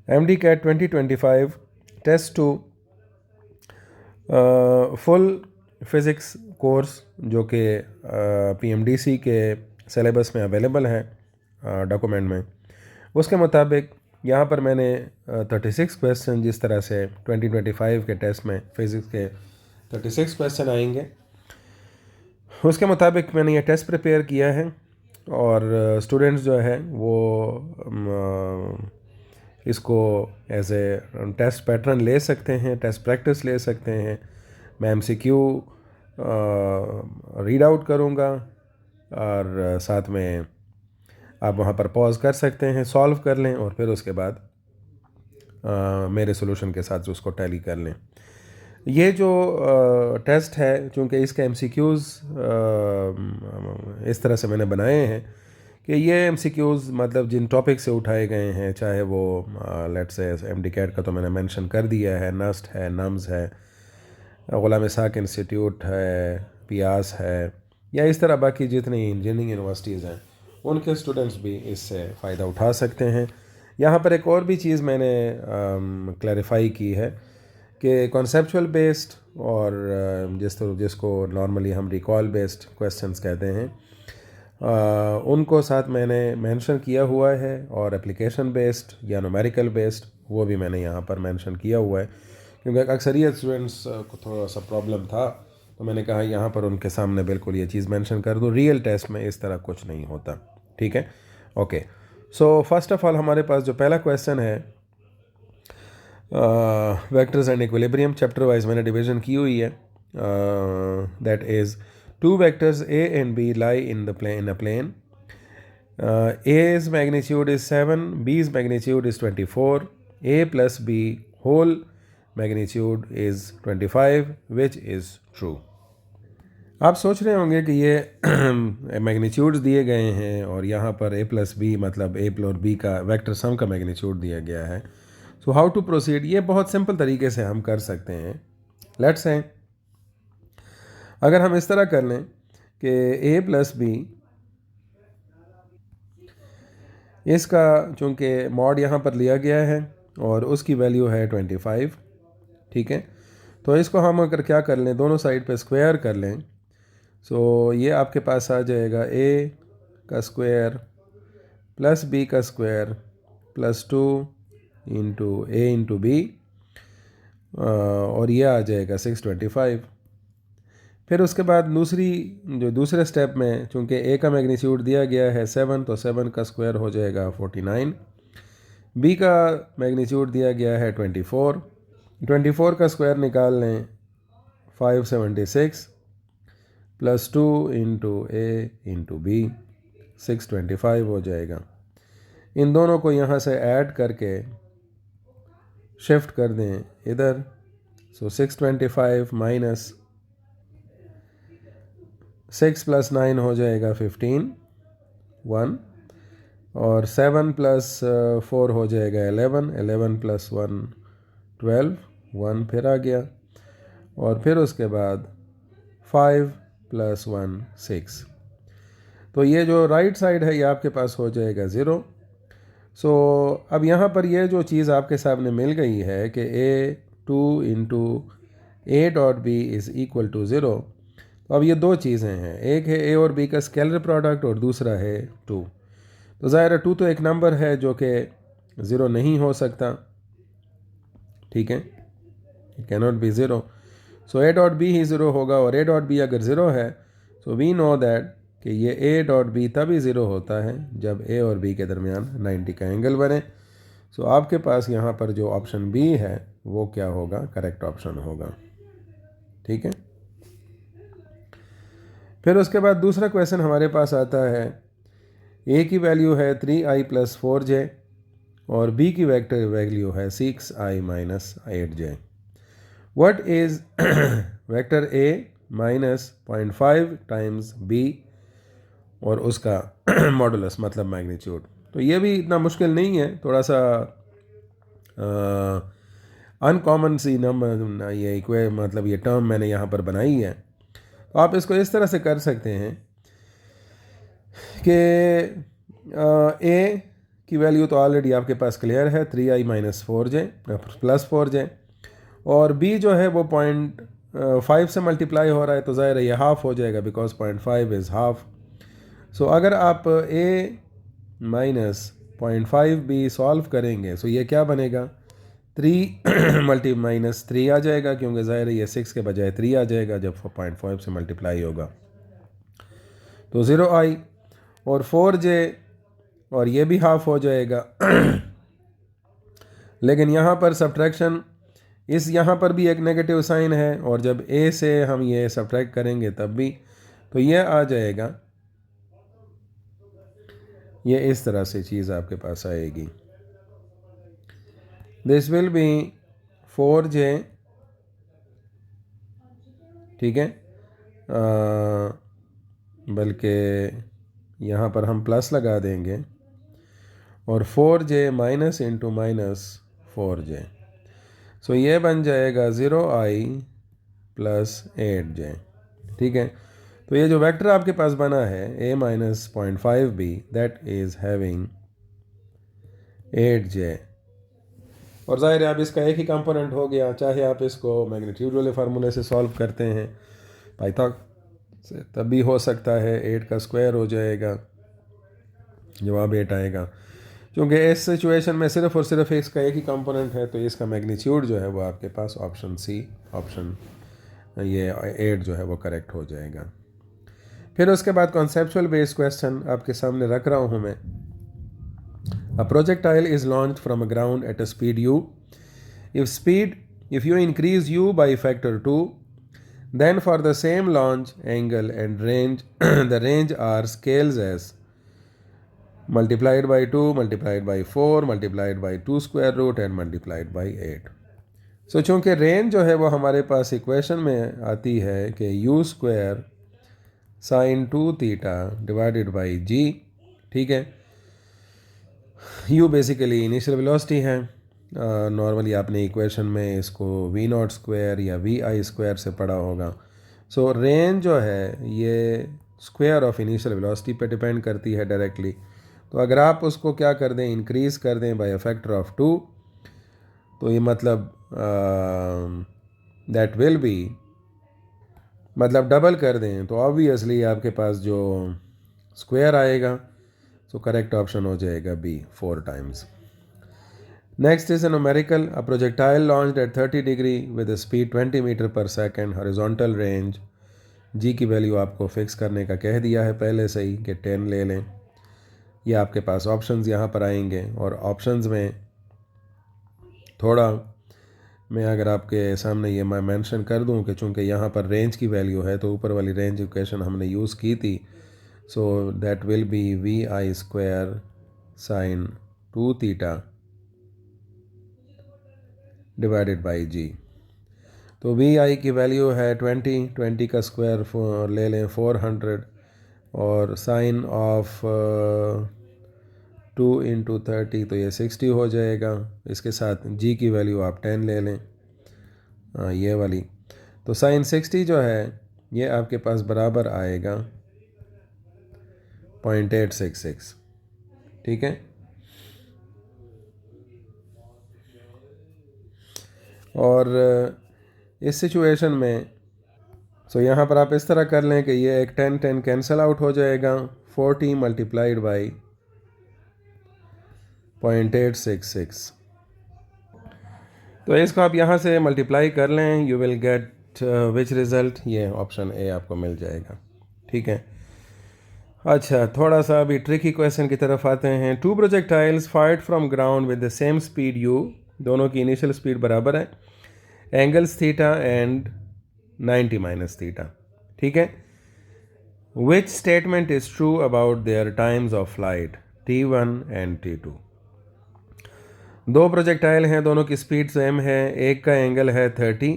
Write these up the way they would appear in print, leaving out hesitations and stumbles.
MD CAT 2025 test 2 full physics course जो कि PMDC के सिलेबस में अवेलेबल है डॉक्यूमेंट में, उसके मुताबिक यहाँ पर मैंने 36 क्वेश्चन, जिस तरह से 2025 के टेस्ट में फ़िज़िक्स के 36 क्वेश्चन आएंगे, उसके मुताबिक मैंने ये टेस्ट प्रिपेयर किया है। और स्टूडेंट्स जो है वो इसको एज ए टेस्ट पैटर्न ले सकते हैं, टेस्ट प्रैक्टिस ले सकते हैं। मैं MCQ रीड आउट करूँगा और साथ में आप वहाँ पर पॉज कर सकते हैं, सॉल्व कर लें और फिर उसके बाद मेरे सॉल्यूशन के साथ उसको टैली कर लें। ये जो टेस्ट है, चूँकि इसके MCQs इस तरह से मैंने बनाए हैं कि ये MCQs मतलब जिन टॉपिक से उठाए गए हैं, चाहे वो लेट्स से MD CAT का तो मैंने मेंशन कर दिया है, नस्ट है, नम्स है, ग़ुलाम साक इंस्टीट्यूट है, पियास है, या इस तरह बाकी जितनी इंजीनियरिंग यूनिवर्सिटीज़ हैं उनके स्टूडेंट्स भी इससे फ़ायदा उठा सकते हैं। यहाँ पर एक और भी चीज़ मैंने क्लैरिफाई की है कि कॉन्सेप्चुअल बेस्ड और जिसको नॉर्मली हम रिकॉल बेस्ड क्वेश्चंस कहते हैं, उनको साथ मैंने मेंशन किया हुआ है, और एप्लीकेशन बेस्ड या न्यूमेरिकल बेस्ड वो भी मैंने यहाँ पर मेंशन किया हुआ है, क्योंकि अक्सरियत स्टूडेंट्स को थोड़ा सा प्रॉब्लम था, तो मैंने कहा यहाँ पर उनके सामने बिल्कुल ये चीज़ मेंशन कर दूँ। रियल टेस्ट में इस तरह कुछ नहीं होता, ठीक है। Okay, so first of all हमारे पास जो पहला क्वेश्चन है, vectors and equilibrium, chapter wise मैंने डिवीजन की हुई है। That is two vectors A and B lie in a plane. A's magnitude is 7, B's magnitude is 24, A plus B whole magnitude is 25, which is true. आप सोच रहे होंगे कि ये मैग्नीट्यूड्स दिए गए हैं और यहाँ पर A प्लस बी मतलब A और B का वेक्टर सम का मैग्नीट्यूड दिया गया है। सो हाउ टू प्रोसीड, ये बहुत सिंपल तरीके से हम कर सकते हैं। लेट्स से अगर हम इस तरह कर लें कि A प्लस बी, इसका चूँकि मॉड यहाँ पर लिया गया है और उसकी वैल्यू है 25, ठीक है। तो इसको हम अगर क्या कर लें, दोनों साइड पे स्क्वायर कर लें, सो ये आपके पास आ जाएगा A का स्क्वायर प्लस B का square plus 2 into A into B, और ये आ जाएगा 625। फिर उसके बाद दूसरे स्टेप में चूँकि A का मैग्नीट्यूड दिया गया है 7, तो 7 का स्क्वायर हो जाएगा 49। B का मैग्नीट्यूड दिया गया है 24, 24 का स्क्वायर निकाल लें 576 plus 2 into A into B, 625 हो जाएगा। इन दोनों को यहाँ से ऐड करके शिफ्ट कर दें इधर, सो 625 माइनस 6 प्लस 9 हो जाएगा 15, 1, और 7 प्लस 4 हो जाएगा 11, 11 प्लस 1 12, 1 फिर आ गया, और फिर उसके बाद 5 प्लस 1 6। तो ये जो राइट साइड है ये आपके पास हो जाएगा 0। सो अब यहाँ पर ये जो चीज़ आपके सामने मिल गई है कि A2 into A dot B is equal to 0। तो अब ये दो चीज़ें हैं, एक है A और B का स्केलर प्रोडक्ट और दूसरा है 2। तो ज़ाहिर है 2 तो एक नंबर है जो कि 0 नहीं हो सकता, ठीक है, it can not be 0। So A dot B ही 0 होगा, और A डॉट बी अगर 0 है सो वी नो दैट कि ये A डॉट बी तभी 0 होता है जब A और B के दरमियान 90 का एंगल बने। सो आपके पास यहाँ पर जो ऑप्शन B है वो क्या होगा, करेक्ट ऑप्शन होगा, ठीक है। फिर उसके बाद दूसरा क्वेश्चन हमारे पास आता है, A की वैल्यू है 3i प्लस 4j और B की वेक्टर वैल्यू है 6i minus 8j। What is vector A minus 0.5 times B और उसका मॉडुलस मतलब मैग्नीट्यूड। तो ये भी इतना मुश्किल नहीं है, थोड़ा सा अनकॉमन सी नंबर ये मतलब ये टर्म मैंने यहाँ पर बनाई है। तो आप इसको इस तरह से कर सकते हैं कि A की वैल्यू तो ऑलरेडी आपके पास क्लियर है, 3i minus 4j plus 4j, और b जो है वो 0.5 से मल्टीप्लाई हो रहा है तो ज़ाहिर है ये हाफ हो जाएगा बिकॉज 0.5 इज़ हाफ। सो अगर आप a माइनस 0.5b सॉल्व करेंगे तो ये क्या बनेगा, 3 मल्टी माइनस 3 आ जाएगा, क्योंकि ज़ाहिर है ये 6 के बजाय 3 आ जाएगा जब 0.5 से मल्टीप्लाई होगा, तो 0i और 4j और ये भी हाफ हो जाएगा। लेकिन यहाँ पर सब्ट्रैक्शन, इस यहाँ पर भी एक नेगेटिव साइन है, और जब a से हम ये सब्ट्रैक्ट करेंगे तब भी, तो ये आ जाएगा, ये इस तरह से चीज़ आपके पास आएगी। दिस विल बी 4j, ठीक है, बल्कि यहाँ पर हम प्लस लगा देंगे, और 4j minus into minus 4j, सो ये बन जाएगा 0i प्लस 8j, ठीक है। तो ये जो वेक्टर आपके पास बना है a minus 0.5b that is having 8j, और ज़ाहिर है अब इसका एक ही कंपोनेंट हो गया, चाहे आप इसको मैग्नीट्यूड वाले फार्मूले से सॉल्व करते हैं पाइथाग से तब भी हो सकता है, 8 का स्क्वायर हो जाएगा, जवाब 8 आएगा। क्योंकि इस सिचुएशन में सिर्फ और सिर्फ इसका एक ही कंपोनेंट है, तो इसका मैग्नीट्यूड जो है वो आपके पास ऑप्शन सी, ऑप्शन ये 8 जो है वो करेक्ट हो जाएगा। फिर उसके बाद कॉन्सेप्चुअल बेस्ड क्वेश्चन आपके सामने रख रहा हूँ मैं। A projectile is launched from a ground at a speed u. If you increase u by factor 2, then for the same launch angle and range, the range are scales as multiplied by 2, multiplied by 4, multiplied by 2 square root and multiplied by 8. So चूँकि range जो है वो हमारे पास equation में आती है कि u square sine 2 theta divided by g, ठीक है। u बेसिकली इनिशियल वेलोसिटी है, नॉर्मली आपने इक्वेशन में इसको v नॉट स्क्वायर या vi स्क्वायर से पढ़ा होगा। सो रेंज जो है ये स्क्वायर ऑफ इनिशियल वेलोसिटी पे डिपेंड करती है डायरेक्टली, तो अगर आप उसको क्या कर दें, इंक्रीज़ कर दें बाय अ फैक्टर ऑफ 2, तो ये मतलब दैट विल बी, मतलब डबल कर दें तो ऑब्वियसली आपके पास जो स्क्वायर आएगा, तो करेक्ट ऑप्शन हो जाएगा B, 4 times. Next is a numerical, a projectile launched at 30 degree with a speed 20 metre पर सेकेंड, हॉरिजॉन्टल रेंज जी की वैल्यू आपको फिक्स करने का कह दिया है पहले से ही कि 10 ले लें। ये आपके पास ऑप्शंस यहाँ पर आएंगे, और ऑप्शंस में थोड़ा मैं अगर आपके सामने ये मैं मेंशन कर दूं कि चूँकि यहाँ पर रेंज की वैल्यू है तो ऊपर वाली रेंज इक्वेशन हमने यूज़ की थी, so that will be vi square sine 2 theta divided by g. तो vi की वैल्यू है 20 का स्क्वायर ले लें 400, और साइन ऑफ 2 इंटू 30 तो ये 60 हो जाएगा। इसके साथ g की वैल्यू आप 10 ले लें, ये वाली, तो साइन 60 जो है ये आपके पास बराबर आएगा 0.866, ठीक है। और इस सिचुएशन में सो यहाँ पर आप इस तरह कर लें कि ये एक 10 कैंसिल आउट हो जाएगा, 40 मल्टीप्लाइड बाई 0.866, तो इसको आप यहाँ से मल्टीप्लाई कर लें, you will gate which result, ये ऑप्शन ए आपको मिल जाएगा, ठीक है। अच्छा, थोड़ा सा अभी ट्रिकी क्वेश्चन की तरफ आते हैं। 2 projectiles fired from ground with the same speed u, दोनों की इनिशियल स्पीड बराबर है, angles theta and 90 minus theta, ठीक है। विच statement is true about their times of flight t1 and t2। दो प्रोजेक्टाइल हैं, दोनों की स्पीड सेम है, एक का एंगल है 30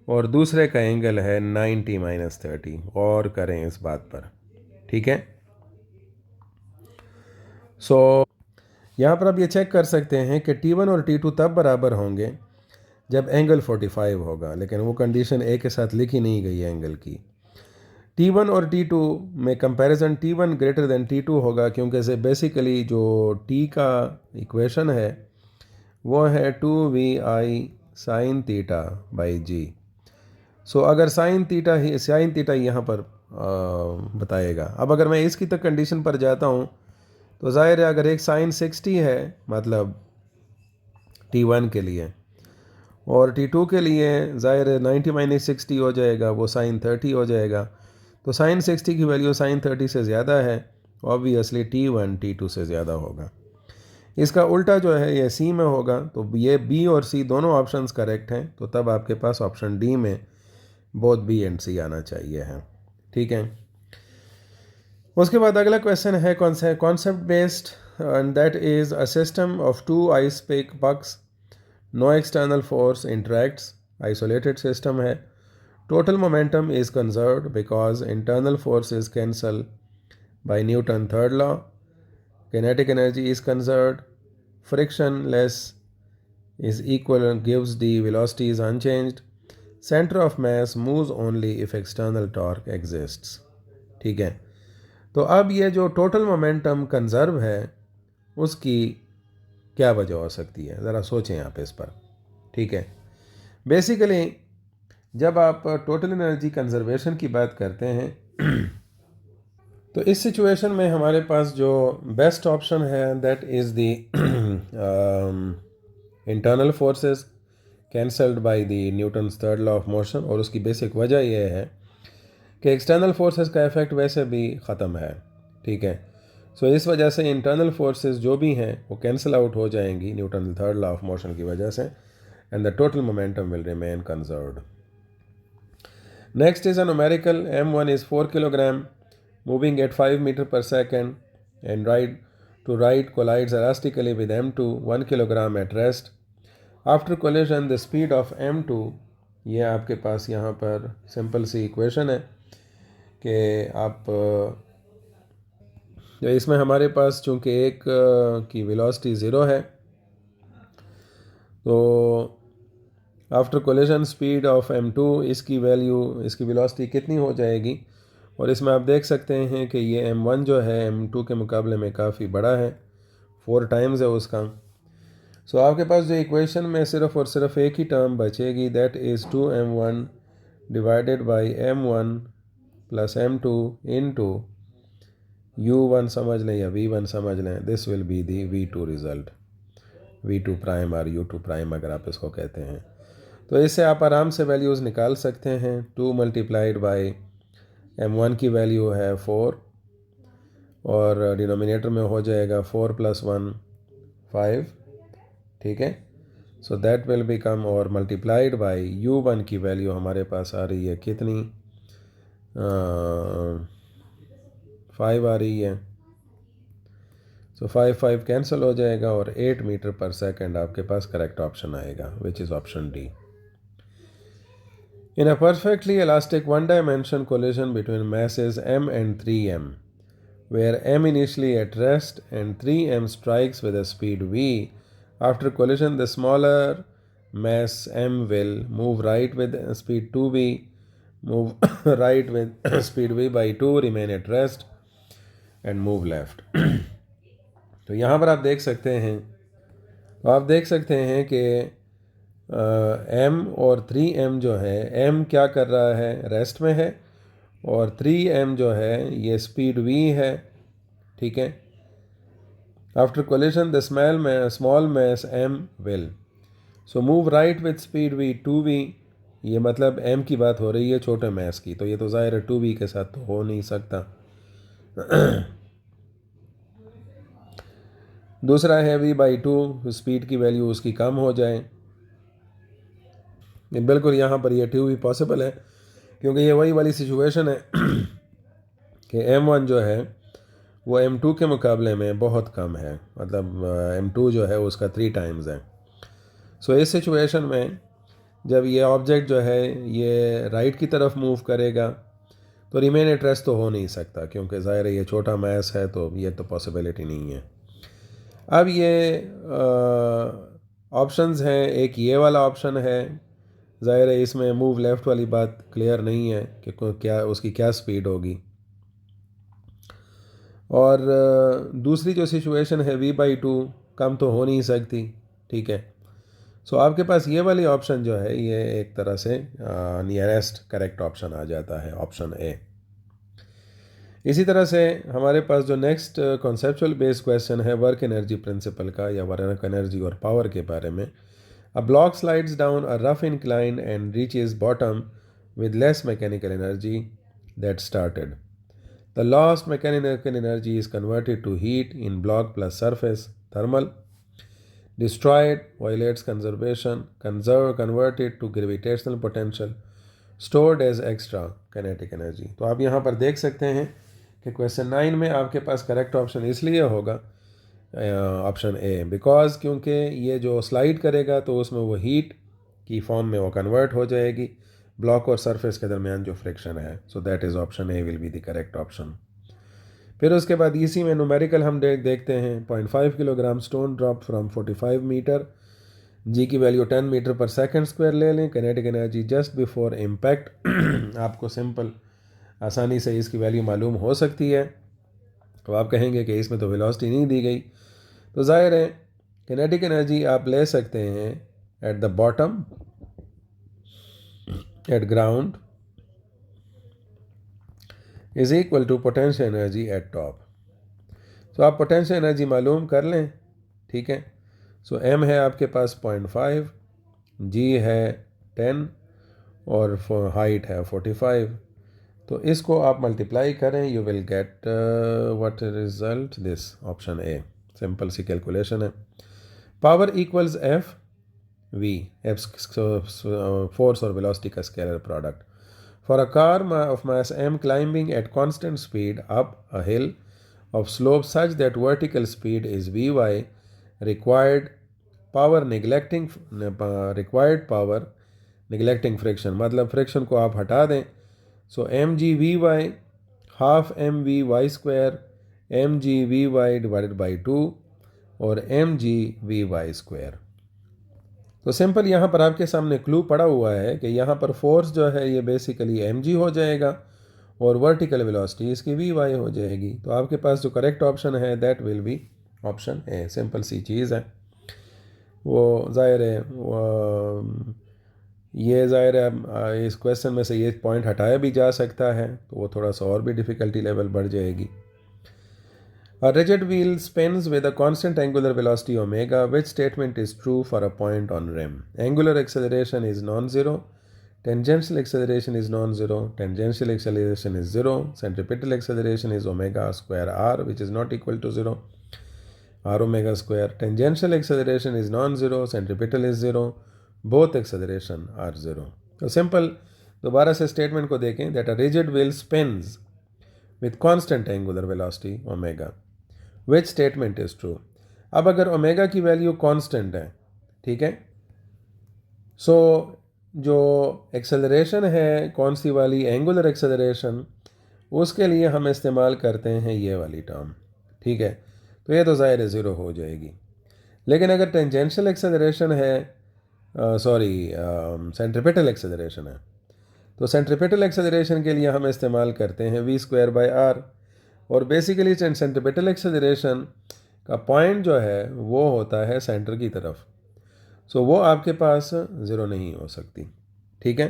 और दूसरे का एंगल है 90 माइनस 30, और करें इस बात पर, ठीक है। सो यहाँ पर आप ये चेक कर सकते हैं कि t1 और t2 तब बराबर होंगे जब एंगल 45 होगा, लेकिन वो कंडीशन ए के साथ लिखी नहीं गई है एंगल की। T1 और T2 में comparison T1 greater than T2 होगा, क्योंकि से बेसिकली जो T का इक्वेशन है वो है 2vi साइन थीटा बाई जी। सो अगर साइन थीटा यहाँ पर बताएगा। अब अगर मैं इसकी तक कंडीशन पर जाता हूँ तो ज़ाहिर है अगर एक साइन 60 है मतलब T1 के लिए, और T2 के लिए ज़ाहिर है 90 माइनस 60 हो जाएगा, वो साइन 30 हो जाएगा। तो साइन 60 की वैल्यू साइन 30 से ज़्यादा है, ऑब्वियसली T1 T2 से ज़्यादा होगा। इसका उल्टा जो है ये सी में होगा, तो ये बी और सी दोनों ऑप्शंस करेक्ट हैं, तो तब आपके पास ऑप्शन डी में बोथ बी एंड सी आना चाहिए है। ठीक है, उसके बाद अगला क्वेश्चन है concept based, and that is a system of two ice pick pucks, no external force interacts, isolated system है। Total momentum is conserved because internal forces cancel by Newton third law, kinetic energy is conserved, frictionless is equal gives the velocity is unchanged, center of mass moves only if external torque exists। ठीक है, तो अब ये जो total momentum conserve है उसकी क्या वजह हो सकती है, ज़रा सोचें आप इस पर। ठीक है, बेसिकली जब आप टोटल एनर्जी कंजर्वेशन की बात करते हैं तो इस सिचुएशन में हमारे पास जो बेस्ट ऑप्शन है that is the internal forces cancelled by the Newton's third law of motion. और उसकी बेसिक वजह यह है कि एक्सटर्नल फोर्सेस का इफेक्ट वैसे भी ख़त्म है। ठीक है, सो इस वजह से इंटरनल फोर्सेस जो भी हैं वो कैंसिल आउट हो जाएंगी Newton third law of motion की वजह से, and the total momentum will remain conserved. Next is a numerical, m1 is 4 kilogram moving at 5 meter per second, and right collides elastically with m2 1 kilogram at rest. After collision the speed of m2, ये आपके पास यहाँ पर simple सी equation है कि आप जो इसमें हमारे पास चूँकि एक की वेलोसिटी ज़ीरो है, तो after collision speed of m2 इसकी वैल्यू, इसकी वेलोसिटी कितनी हो जाएगी। और इसमें आप देख सकते हैं कि ये m1 जो है m2 के मुकाबले में काफ़ी बड़ा है, 4 टाइम्स है उसका। सो आपके पास जो इक्वेशन में सिर्फ और सिर्फ एक ही टर्म बचेगी, that is 2m1 divided by m1 plus m2 into u1 समझ लें या v1 समझ लें, this will be the v2 result, v2 prime और u2 प्राइम अगर आप इसको कहते हैं। तो इससे आप आराम से वैल्यूज़ निकाल सकते हैं। 2 मल्टीप्लाइड बाई m1 की वैल्यू है 4, और डिनोमिनेटर में हो जाएगा 4 + 1 5। ठीक है, सो दैट विल बिकम, और मल्टीप्लाइड बाई u1 की वैल्यू हमारे पास आ रही है कितनी, 5 आ रही है। सो 5 कैंसिल हो जाएगा और 8 मीटर पर सेकेंड आपके पास करेक्ट ऑप्शन आएगा, which is option D. In a perfectly elastic one-dimension collision between masses m and 3m, where m initially at rest and 3m strikes with a speed v, after collision the smaller mass m will move right with speed 2v, move right with speed v by 2, remain at rest and move left। तो यहाँ पर आप देख सकते हैं, तो आप देख सकते हैं कि m और 3m जो है, m क्या कर रहा है, रेस्ट में है, और 3m जो है ये स्पीड v है। ठीक है, after collision the small mass m will so move right with speed v 2v, ये मतलब m की बात हो रही है छोटे मैस की, तो ये तो ज़ाहिर है 2v के साथ तो हो नहीं सकता। दूसरा है v/2, स्पीड की वैल्यू उसकी कम हो जाए, बिल्कुल यहाँ पर ये 2v पॉसिबल है, क्योंकि ये वही वाली सिचुएशन है कि m1 जो है वो m2 के मुकाबले में बहुत कम है, मतलब m2 जो है उसका 3 टाइम्स है। सो इस सिचुएशन में जब ये ऑब्जेक्ट जो है ये राइट की तरफ मूव करेगा तो रिमेन एट रेस्ट तो हो नहीं सकता, क्योंकि ज़ाहिर है ये छोटा मैस है, तो ये तो पॉसिबिलिटी नहीं है। अब ये ऑप्शंस हैं, एक ये वाला ऑप्शन है ज़ाहिर है इसमें मूव लेफ़्ट वाली बात क्लियर नहीं है कि क्या उसकी क्या स्पीड होगी। और दूसरी जो सिचुएशन है v/2 कम तो हो नहीं सकती, ठीक है। सो आपके पास ये वाली ऑप्शन जो है ये एक तरह से नियरेस्ट करेक्ट ऑप्शन आ जाता है, ऑप्शन ए। इसी तरह से हमारे पास जो नेक्स्ट कॉन्सेप्चुअल बेस्ड क्वेश्चन है वर्क एनर्जी प्रिंसिपल का या वर्क एनर्जी और पावर के बारे में। A block slides down a rough incline and reaches bottom with less mechanical energy that started. The lost mechanical energy is converted to heat in block plus surface thermal. Destroyed violates conservation, converted to gravitational potential, stored as extra kinetic energy. तो आप यहाँ पर देख सकते हैं कि question 9 में आपके पास करेक्ट ऑप्शन इसलिए होगा ऑप्शन ए, बिकॉज क्योंकि ये जो स्लाइड करेगा तो उसमें वो हीट की फॉर्म में वो कन्वर्ट हो जाएगी ब्लॉक और सरफेस के दरमियान जो फ्रिक्शन है। सो that is option A will be the correct option. फिर उसके बाद इसी में न्यूमेरिकल हम देखते हैं 0.5 kilogram stone drop from 45 metre, g की value 10 metre per second square ले लें। Kinetic energy just before impact आपको सिंपल आसानी से इसकी वैल्यू मालूम हो सकती है। तो आप कहेंगे कि इसमें तो वेलोसिटी नहीं दी गई, तो जाहिर है किनेटिक एनर्जी आप ले सकते हैं at the bottom, at ground is equal to potential energy at top. तो आप पोटेंशियल एनर्जी मालूम कर लें, ठीक है। सो एम है आपके पास 0.5, जी है 10 और हाइट है 45। तो इसको आप मल्टीप्लाई करें, you will get what result this option A. Simple सी कैलकुलेशन है। Power equals F V, F force और वेलोसिटी का scalar product. For a car of mass m climbing at constant speed up a hill of slope such that vertical speed is vy, required power neglecting friction, मतलब friction को आप हटा दें। So M G V Y half M V Y square M G V Y divided by 2 और M G V Y square. तो simple यहाँ पर आपके सामने क्लू पड़ा हुआ है कि यहाँ पर फोर्स जो है ये बेसिकली एम जी हो जाएगा और वर्टिकल वेलोसिटी इसकी वी वाई हो जाएगी। तो आपके पास जो करेक्ट ऑप्शन है that will be option A. Simple सी चीज़ है, वो ज़ाहिर है ये ज़ाहिर है इस क्वेश्चन में से ये पॉइंट हटाया भी जा सकता है, तो वो थोड़ा सा और भी डिफ़िकल्टी लेवल बढ़ जाएगी। A rigid wheel spins with a constant angular velocity omega. Which statement is true for a point on rim? Angular acceleration is non-zero. Tangential acceleration is non-zero. Tangential acceleration is 0. Centripetal acceleration is omega square r, which is not equal to 0. R omega square. Tangential acceleration is non-zero. Centripetal is 0. Both acceleration are 0. So simple. दोबारा से statement को देखें that a rigid wheel spins with constant angular velocity omega. Which statement is true? अब अगर omega की value constant है, ठीक है, सो जो एक्सेलरेशन है कौन सी वाली, एंगुलर एक्सेलरेशन, उसके लिए हम इस्तेमाल करते हैं ये वाली टर्म, ठीक है। तो ये तो ज़ाहिर है ज़ीरो हो जाएगी। लेकिन अगर टेंजेंशियल एक्सेलरेशन है, सेंट्रीपिटल एक्सेलरेशन है, तो सेंट्रीपिटल एक्सेलरेशन के लिए हम इस्तेमाल करते हैं वी स्क्वायर बाई आर। और बेसिकली सेंट्रीपिटल एक्सेलरेशन का पॉइंट जो है वो होता है सेंटर की तरफ। सो वो आपके पास ज़ीरो नहीं हो सकती, ठीक है।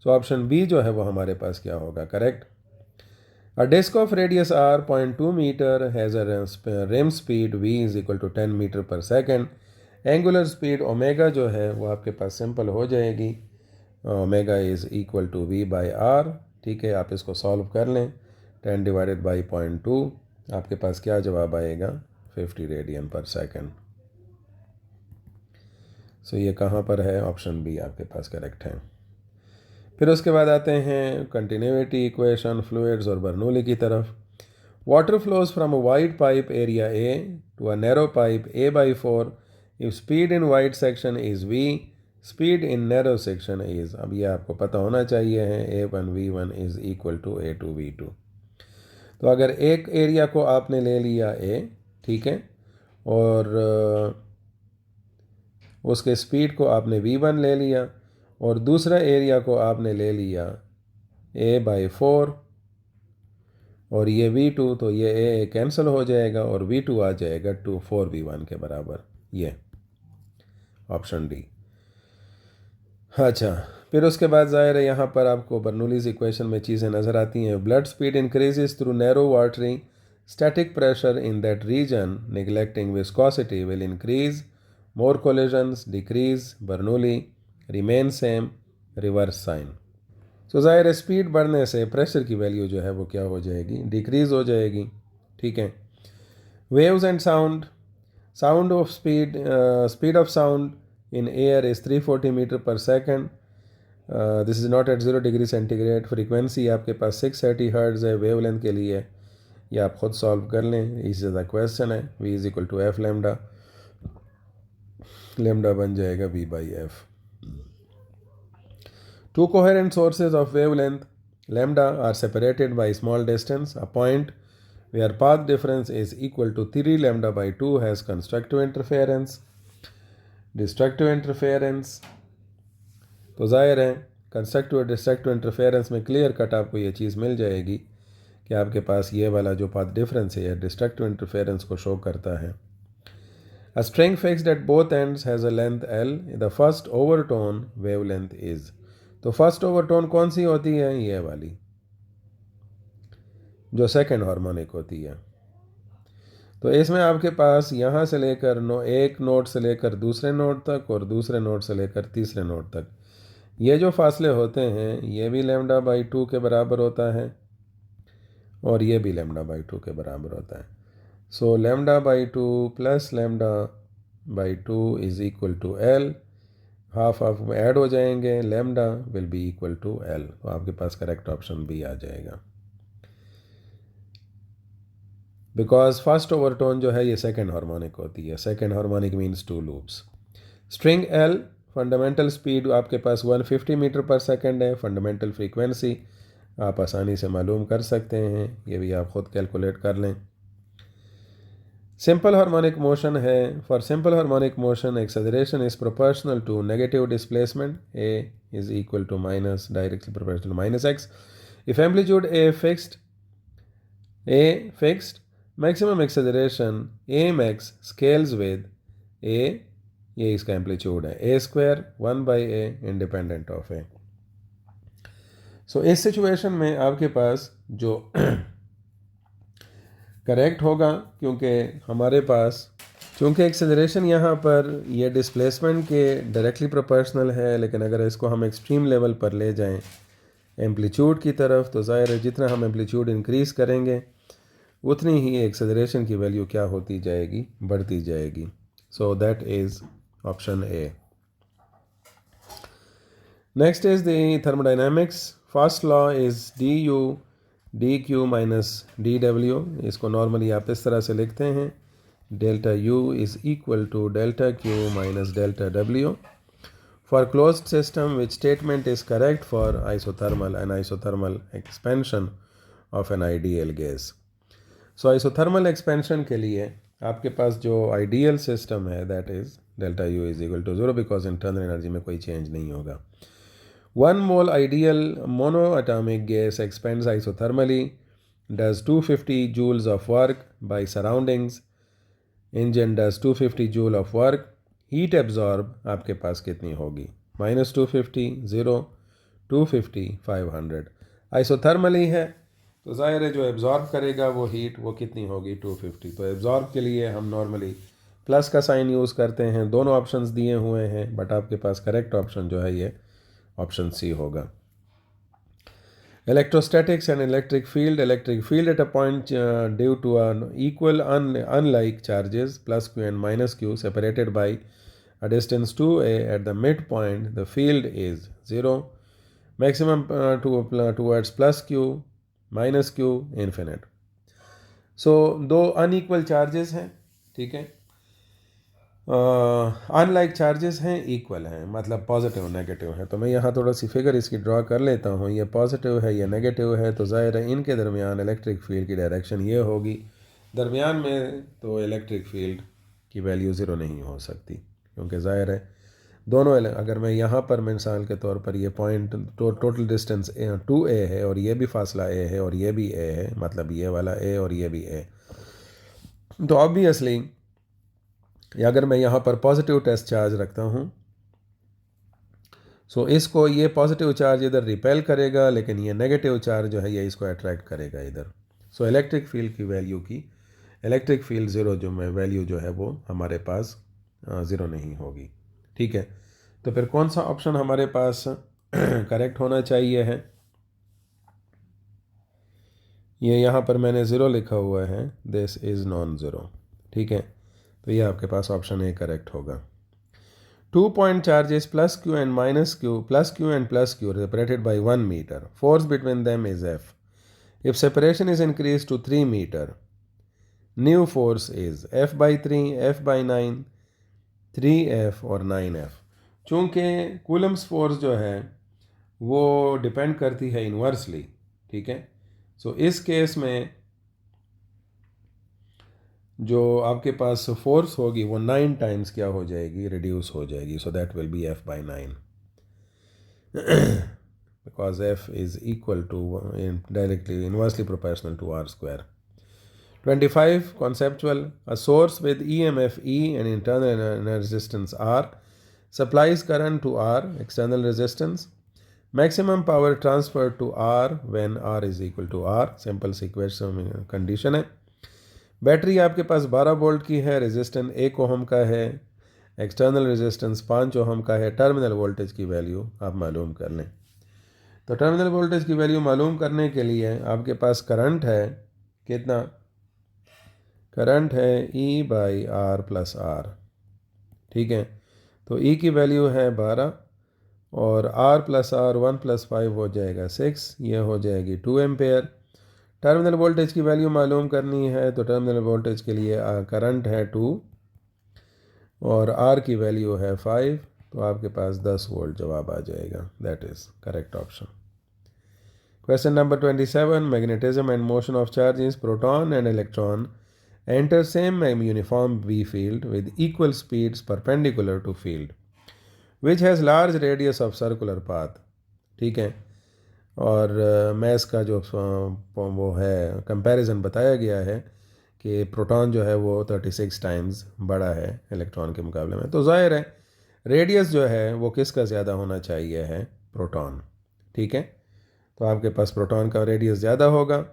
सो ऑप्शन बी जो है वो हमारे पास क्या होगा, correct. A disc of radius r 0.2 metre has a rim speed v is equal to 10 metre पर सेकेंड। एंगुलर स्पीड ओमेगा जो है वो आपके पास सिंपल हो जाएगी, omega is equal to v by r, ठीक है। आप इसको सॉल्व कर लें, 10 डिवाइडेड बाई 0.2, आपके पास क्या जवाब आएगा, 50 रेडियन पर सेकेंड। सो ये कहाँ पर है, ऑप्शन बी आपके पास करेक्ट है। फिर उसके बाद आते हैं कंटिन्यूटी इक्वेशन, फ्लूइड्स और बर्नौली की तरफ। Water flows from a wide pipe area A to a narrow pipe A by 4 if speed in wide section is v, speed in narrow section is, अब ये आपको पता होना चाहिए है, a1 v1 is equal to a2 v2। तो अगर एक एरिया को आपने ले लिया ए, ठीक है, और उसके स्पीड को आपने v1 ले लिया और दूसरा एरिया को आपने ले लिया a/4 और ये v2, तो ये a कैंसिल हो जाएगा और v2 आ जाएगा 4v1 के बराबर। ये ऑप्शन डी। अच्छा, फिर उसके बाद ज़ाहिर है यहाँ पर आपको बर्नौलीज़ इक्वेशन में चीज़ें नज़र आती हैं। Blood speed increases through narrow watery, static pressure in that region neglecting viscosity will increase, more collisions decrease, Bernoulli remain same, reverse sign। तो ज़ाहिर है स्पीड बढ़ने से प्रेशर की वैल्यू जो है वो क्या हो जाएगी, डिक्रीज हो जाएगी। ठीक है। Waves and sound of speed of sound in air is 340 metre पर second. This is not at 0 degree centigrade. Frequency आपके पास 630 हर्ट्ज है वेवलेंथ के लिए। या आप खुद सॉल्व कर लें, इस ज़्यादा क्वेश्चन है। v is equal to F lambda, lambda बन जाएगा v/f। Two coherent sources of wavelength lambda are separated by small distance. A point where path difference is equal to 3 λ/2 has constructive interference, destructive interference. तो ज़ाहिर है constructive और destructive interference में clear cut आपको ये चीज़ मिल जाएगी कि आपके पास ये वाला जो पाथ डिफरेंस है डिस्ट्रक्टिव इंटरफेरेंस को शो करता है। A string fixed at both ends has a length L, the first overtone wavelength is. तो फर्स्ट ओवरटोन कौन सी होती है, ये वाली जो सेकंड हार्मोनिक होती है। तो इसमें आपके पास यहाँ से लेकर एक नोट से लेकर दूसरे नोट तक और दूसरे नोट से लेकर तीसरे नोट तक ये जो फासले होते हैं ये भी λ/2 के बराबर होता है और ये भी λ/2 के बराबर होता है। सो λ/2 प्लस λ/2 is equal to L। Half half में ऐड हो जाएंगे, lambda will be equal to L। तो आपके पास करेक्ट ऑप्शन बी आ जाएगा, बिकॉज फर्स्ट ओवरटोन जो है ये सेकेंड हार्मोनिक होती है। Second harmonic means 2 loops. String L fundamental speed आपके पास 150 मीटर पर सेकेंड है। फंडामेंटल फ्रीक्वेंसी आप आसानी से मालूम कर सकते हैं, ये भी आप खुद कैलकुलेट कर लें। सिंपल हार्मोनिक मोशन है। For simple harmonic motion acceleration is proportional to negative displacement, A is equal to minus directly proportional to minus X. If amplitude A fixed maximum acceleration A max scales with A, ये इसका amplitude है, A square 1/a independent of A. So इस situation में आपके पास जो correct होगा, क्योंकि हमारे पास चूँकि एक्सेलरेशन यहाँ पर ये डिस्प्लेसमेंट के डायरेक्टली प्रोपोर्शनल है, लेकिन अगर इसको हम एक्सट्रीम लेवल पर ले जाएं एम्पलीट्यूड की तरफ, तो ज़ाहिर है जितना हम एम्पलीट्यूड इंक्रीज़ करेंगे उतनी ही एक्सेलरेशन की वैल्यू क्या होती जाएगी, बढ़ती जाएगी। So that is option A. Next is the thermodynamics. First law is du dq minus dw। इसको नॉर्मली आप इस तरह से लिखते हैं, delta u is equal to delta q minus delta w। For closed system which statement is correct for isothermal and isothermal expansion of an ideal gas. So isothermal expansion के लिए आपके पास जो आइडियल सिस्टम है that is delta u is equal to 0, because internal energy में कोई change नहीं होगा। 1 mole ideal monoatomic gas expands isothermally, does 250 joules of work by surroundings, engine does 250 joule of work, heat absorb आपके पास कितनी होगी, -250, 0, 250, 500। Isothermally है तो ज़ाहिर है जो एब्जॉर्ब करेगा वो हीट वो कितनी होगी, 250। तो एब्जॉर्ब के लिए हम नॉर्मली प्लस का साइन यूज़ करते हैं। दोनों ऑप्शंस दिए हुए हैं, बट आपके पास करेक्ट ऑप्शन जो है ये ऑप्शन सी होगा। Electrostatics and electric field at a point due to an equal unlike charges plus q and minus q separated by a distance 2a at the midpoint, the field is 0, maximum towards plus q minus q infinite। so दो unequal charges हैं, ठीक है, unlike charges हैं, equal हैं, मतलब positive negative है। तो मैं यहाँ थोड़ा सी फिगर इसकी ड्रॉ कर लेता हूँ, ये पॉजिटिव है ये नेगेटिव है, तो ज़ाहिर है इनके दरमियान इलेक्ट्रिक फील्ड की डायरेक्शन ये होगी, दरमियान में तो इलेक्ट्रिक फील्ड की वैल्यू ज़ीरो नहीं हो सकती, क्योंकि ज़ाहिर है दोनों अगर मैं यहाँ पर मिसाल के तौर पर ये पॉइंट टोटल डिस्टेंस 2a है और ये भी फासला a है और ये भी a है, मतलब ये वाला a और ये भी a, तो ऑब्वियसली अगर मैं यहाँ पर पॉजिटिव टेस्ट चार्ज रखता हूँ, सो इसको ये पॉजिटिव चार्ज इधर रिपेल करेगा, लेकिन ये नेगेटिव चार्ज जो है ये इसको अट्रैक्ट करेगा इधर। सो इलेक्ट्रिक फील्ड ज़ीरो जो मैं वैल्यू जो है वो हमारे पास ज़ीरो नहीं होगी। ठीक है, तो फिर कौन सा ऑप्शन हमारे पास करेक्ट होना चाहिए है? ये यहाँ पर मैंने ज़ीरो लिखा हुआ है, दिस इज़ नॉन ज़ीरो। ठीक है, तो ये आपके पास ऑप्शन ए करेक्ट होगा। 2-point charges plus q and minus q plus q and plus q separated by 1 meter. Force between them is F. If separation is increased to 3 meter, new force is F by 3, F by 9, 3F और 9F। चूँकि Coulomb's force जो है वो depend करती है inversely. ठीक है, सो इस केस में जो आपके पास फोर्स होगी वो 9 टाइम्स क्या हो जाएगी, रिड्यूस हो जाएगी। So that will B F by 9 because F is equal to directly inversely proportional to R square. 25 conceptual. A source with EMF E and internal resistance R supplies current to R, external resistance. Maximum power transferred to R when R is equal to R. Simple sequential condition है। Battery आपके पास 12 volt की है, resistance 1 ohm का है, external resistance 5 ohm का है। Terminal voltage की value आप मालूम कर लें। तो टर्मिनल वोल्टेज की वैल्यू मालूम करने के लिए आपके पास करंट है, कितना करंट है, E by R plus r. ठीक है, तो E की वैल्यू है 12 और R प्लस आर 1 प्लस 5 हो जाएगा 6, ये हो जाएगी 2 एम्पेयर। टर्मिनल वोल्टेज की वैल्यू मालूम करनी है, तो टर्मिनल वोल्टेज के लिए करंट है 2 और R की वैल्यू है 5, तो आपके पास 10 वोल्ट जवाब आ जाएगा। That is correct option. Question number 27, magnetism and motion of charges proton and electron enter same uniform B field with equal speeds perpendicular to field which has large radius of circular path। ठीक है, और mess का जो वो है comparison बताया गया है कि प्रोटॉन जो है वो 36 टाइम्स बड़ा है इलेक्ट्रॉन के मुकाबले में, तो ज़ाहिर है रेडियस जो है वो किसका ज़्यादा होना चाहिए है, प्रोटॉन। ठीक है, तो आपके पास प्रोटॉन का रेडियस ज़्यादा होगा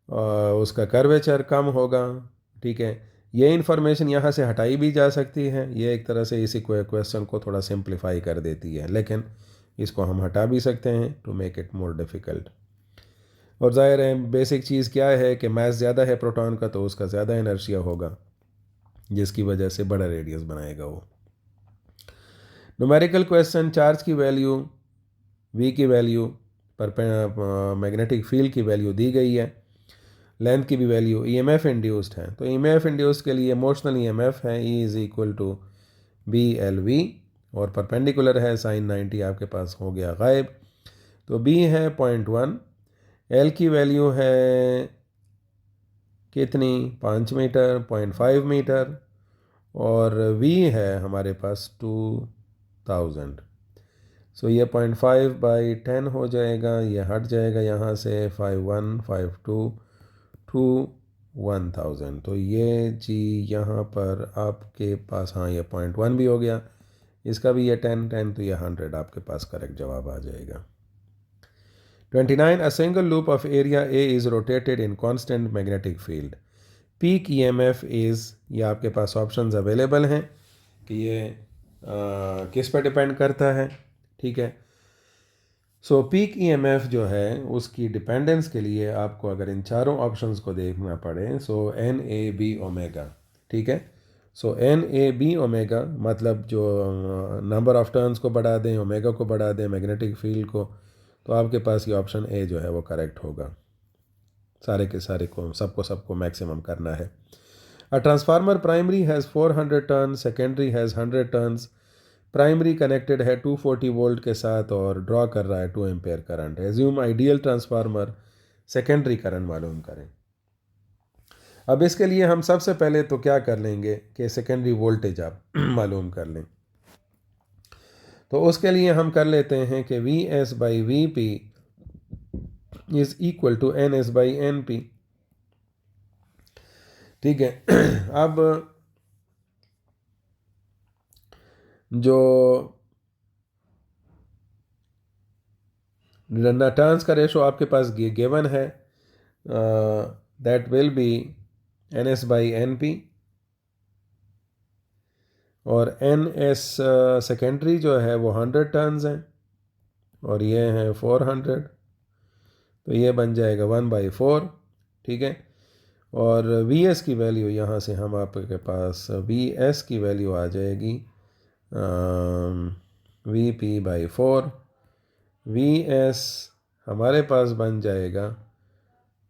और उसका कर्वेचर कम होगा। ठीक है, ये इन्फॉर्मेशन यहाँ से हटाई भी जा सकती है, ये एक तरह से इसी क्वेश्चन को थोड़ा सिंप्लीफाई कर देती है, लेकिन इसको हम हटा भी सकते हैं to make it more difficult. और ज़ाहिर है बेसिक चीज़ क्या है कि मास ज़्यादा है प्रोटॉन का, तो उसका ज़्यादा इनर्शिया होगा, जिसकी वजह से बड़ा रेडियस बनाएगा वो। न्यूमेरिकल क्वेश्चन, चार्ज की वैल्यू, V की वैल्यू, पर मैग्नेटिक फील्ड की वैल्यू दी गई है, लेंथ की भी वैल्यू, EMF इंड्यूस्ड है। तो EMF इंड्यूस्ड के लिए मोशनल EMF है, E is equal to BLV और परपेंडिकुलर है sin 90, आपके पास हो गया गायब। तो B है 0.1, L की वैल्यू है कितनी, 5 मीटर, 0.5 मीटर, और V है हमारे पास 2000। सो ये 0.5 बाई 10 हो जाएगा, ये हट जाएगा यहाँ से, 51, 52, 2, 1000। तो ये जी यहाँ पर आपके पास, हाँ ये 0.1 भी हो गया, इसका भी ये 10, तो ये 100 आपके पास करेक्ट जवाब आ जाएगा। 29, a single loop of area A is rotated in constant magnetic field. Peak EMF is, ये आपके पास ऑप्शंस अवेलेबल हैं कि ये किस पर डिपेंड करता है। ठीक है, सो पीक EMF जो है उसकी डिपेंडेंस के लिए आपको अगर इन चारों ऑप्शंस को देखना पड़े, सो NAB ओमेगा। ठीक है, सो NAB ओमेगा मतलब जो नंबर ऑफ टर्न्स को बढ़ा दें, ओमेगा को बढ़ा दें, मैग्नेटिक फील्ड को, तो आपके पास ये ऑप्शन ए जो है वो करेक्ट होगा। सारे के सारे को सबको मैक्सिमम करना है। A transformer primary has 400 turn, secondary has 100 turns. Primary connected है 240 वोल्ट के साथ और ड्रॉ कर रहा है 2 ampere current. Assume ideal transformer, secondary current मालूम करें। अब इसके लिए हम सबसे पहले तो क्या कर लेंगे कि सेकेंडरी वोल्टेज आप मालूम कर लें। तो उसके लिए हम कर लेते हैं कि V S by V P is equal to N S by N P. ठीक है। अब जो टर्न्स का रेशो आपके पास गिवन है, that will be N S by N P, और एन एस सेकेंडरी जो है वो 100 टर्न्स हैं और ये हैं 400, तो ये बन जाएगा 1/4। ठीक है। और वी एस की वैल्यू यहाँ से हम आपके पास वी एस की वैल्यू आ जाएगी V P by 4। V S हमारे पास बन जाएगा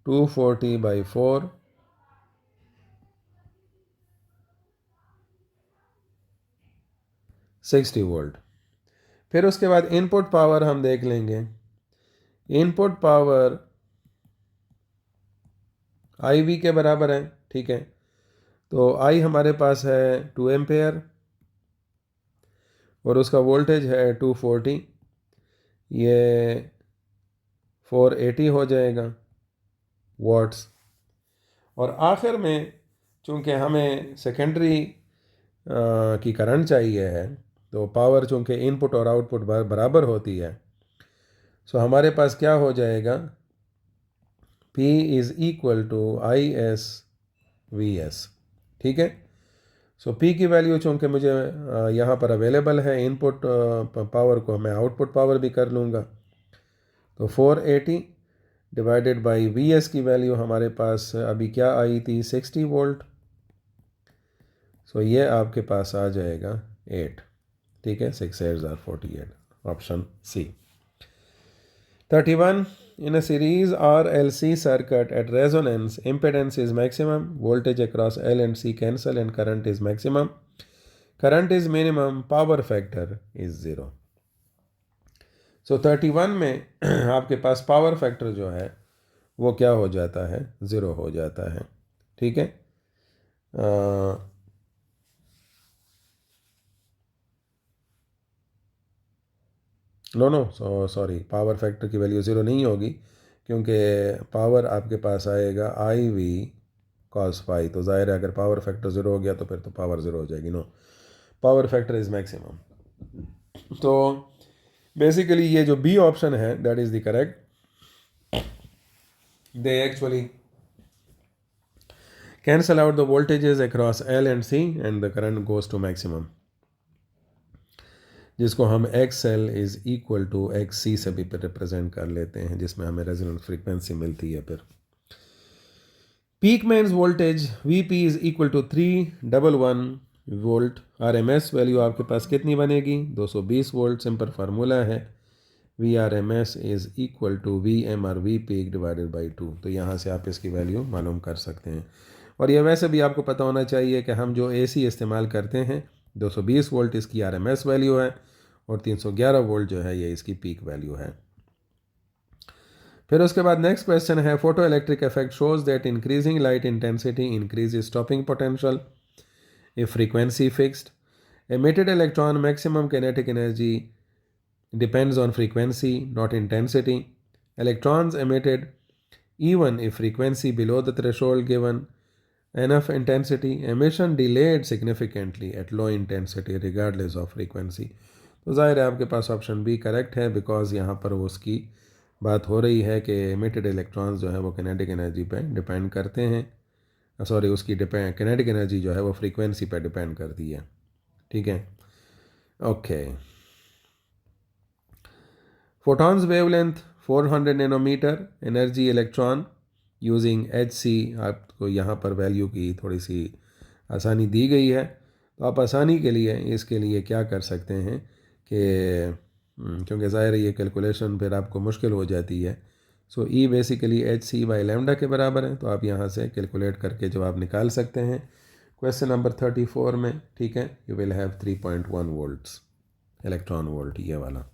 240/4 60 वोल्ट। फिर उसके बाद इनपुट पावर हम देख लेंगे। इनपुट पावर आई वी के बराबर है। ठीक है। तो आई हमारे पास है 2 एम्पेयर और उसका वोल्टेज है 240, ये 480 हो जाएगा वॉट्स। और आखिर में चूंकि हमें सेकेंडरी की करंट चाहिए है, तो पावर चूंकि इनपुट और आउटपुट बराबर होती है, सो हमारे पास क्या हो जाएगा, P is equal to I S V S. ठीक है। सो P की वैल्यू चूंकि मुझे यहाँ पर अवेलेबल है, इनपुट पावर को मैं आउटपुट पावर भी कर लूँगा, तो 480 डिवाइडेड बाई वी एस की वैल्यू हमारे पास अभी क्या आई थी, 60 वोल्ट। सो ये आपके पास आ जाएगा 8। ठीक है। 6 8 आर 48, option C. 31. In a series RLC circuit at resonance, impedance is maximum, voltage across L and C cancel and current is maximum. Current is minimum, power factor is 0. So 31 में आपके पास पावर फैक्टर जो है वो क्या हो जाता है, 0 हो जाता है। ठीक है। सॉरी, पावर फैक्टर की वैल्यू 0 नहीं होगी, क्योंकि पावर आपके पास आएगा आई वी कॉस फाई, तो ज़ाहिर है अगर पावर फैक्टर 0 हो गया तो फिर तो पावर 0 हो जाएगी। No, power factor is maximum. तो बेसिकली ये जो बी ऑप्शन है that is the correct. They actually cancel out the voltages across L and C and the current goes to maximum, जिसको हम X L is equal to X C से भी represent कर लेते हैं, जिसमें हमें रेजोनेंस फ्रीक्वेंसी मिलती है। फिर peak mains voltage V P is equal to 311 volt. R M S value आपके पास कितनी बनेगी, 220 वोल्ट। सिंपल फार्मूला है V R M S is equal to V M or V peak divided by 2। तो यहाँ से आप इसकी वैल्यू मालूम कर सकते हैं। और यह वैसे भी आपको पता होना चाहिए कि हम जो ए सी इस्तेमाल करते हैं 220 वोल्ट इसकी आर एम एस वैल्यू है, और 311 वोल्ट जो है ये इसकी पीक वैल्यू है। फिर उसके बाद नेक्स्ट क्वेश्चन है, photo electric effect shows that increasing light intensity increase stopping potential if frequency fixed. Emitted electron maximum kinetic energy depends on frequency, not intensity. Electrons emitted even if frequency below the threshold given enough intensity. Emission delayed significantly at low intensity regardless of frequency. तो ज़ाहिर है आपके पास option B correct है, because यहाँ पर वो उसकी बात हो रही है कि एमिटेड इलेक्ट्रॉन्स जो है वो किनेटिक एनर्जी पे डिपेंड करते हैं। सॉरी, उसकी किनेटिक एनर्जी जो है वो फ्रीक्वेंसी पे डिपेंड करती है। ठीक है। Okay. Photons wavelength 400 nanometre, energy electron using H C. आपको यहाँ पर वैल्यू की थोड़ी सी आसानी दी गई है, तो आप आसानी के लिए इसके लिए क्या कर सकते हैं कि क्योंकि ज़ाहिर है ये कैलकुलेशन फिर आपको मुश्किल हो जाती है। So E basically H C by lambda के बराबर है, तो आप यहाँ से कैलकुलेट करके जवाब निकाल सकते हैं। क्वेश्चन नंबर 34 में, ठीक है, you will have 3.1 volts electron volt, ये वाला।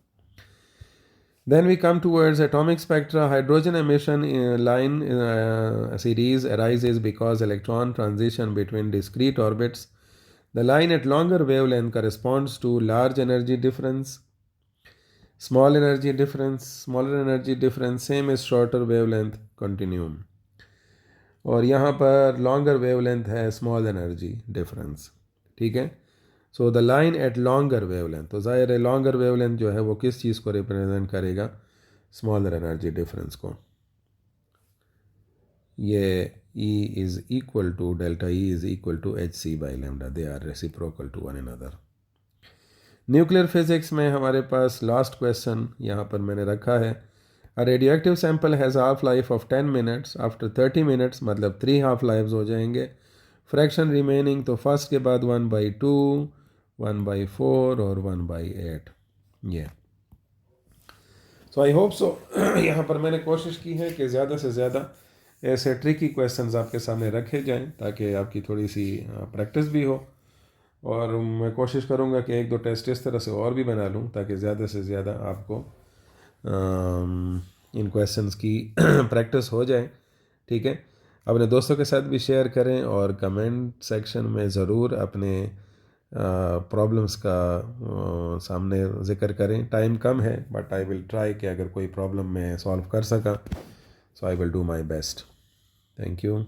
Then we come towards atomic spectra. Hydrogen emission line series arises because electron transition between discrete orbits. The line at longer wavelength corresponds to large energy difference. smaller energy difference, same as shorter wavelength continuum. और यहाँ पर longer wavelength है small energy difference, ठीक है। So the line at longer wavelength, तो ज़ाहिर है longer wavelength जो है वो किस चीज़ को रिप्रेजेंट करेगा, स्मॉलर एनर्जी डिफरेंस को। ये E is equal to delta E is equal to hc by lambda, they are reciprocal to one another. Nuclear physics में हमारे पास लास्ट क्वेश्चन यहाँ पर मैंने रखा है। A radioactive sample has half life of 10 minutes, after 30 minutes मतलब 3 half lives हो जाएंगे, फ्रैक्शन रिमेनिंग तो फर्स्ट के बाद 1/2, 1/4 और 1/8। ये सो आई होप सो यहाँ पर मैंने कोशिश की है कि ज़्यादा से ज़्यादा ऐसे ट्रिकी क्वेश्चंस आपके सामने रखे जाएं ताकि आपकी थोड़ी सी प्रैक्टिस भी हो, और मैं कोशिश करूँगा कि एक दो टेस्ट इस तरह से और भी बना लूँ ताकि ज़्यादा से ज़्यादा आपको इन क्वेश्चंस की प्रैक्टिस हो जाए, ठीक है। अपने दोस्तों के साथ भी शेयर करें और कमेंट सेक्शन में ज़रूर अपने प्रॉब्लम्स का सामने ज़िक्र करें। टाइम कम है बट आई विल ट्राई कि अगर कोई प्रॉब्लम मैं सॉल्व कर सका, so I will do my best. Thank you.